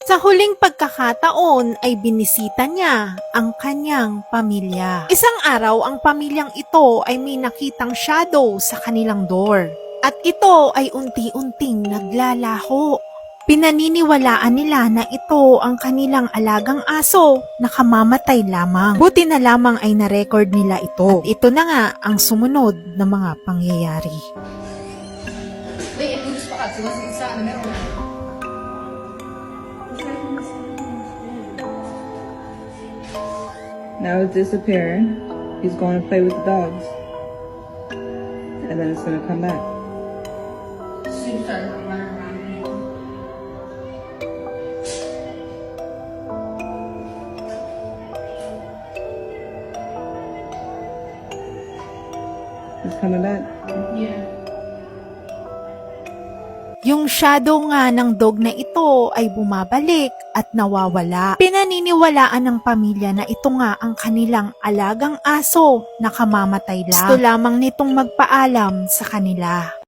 Sa huling pagkakataon ay binisita niya ang kanyang pamilya. Isang araw ang pamilyang ito ay may nakitang shadow sa kanilang door. At ito ay unti-unting naglalaho. Pinaniniwalaan nila na ito ang kanilang alagang aso na kamamatay lamang. Buti na lamang ay na-record nila ito. At ito na nga ang sumunod na mga pangyayari. Now it's disappearing. He's going to play with the dogs. And then it's going to come back. It's coming back. Yung shadow nga ng dog na ito ay bumabalik at nawawala. Pinaniniwalaan ng pamilya na ito nga ang kanilang alagang aso na kamamatay lang. Gusto lamang nitong magpaalam sa kanila.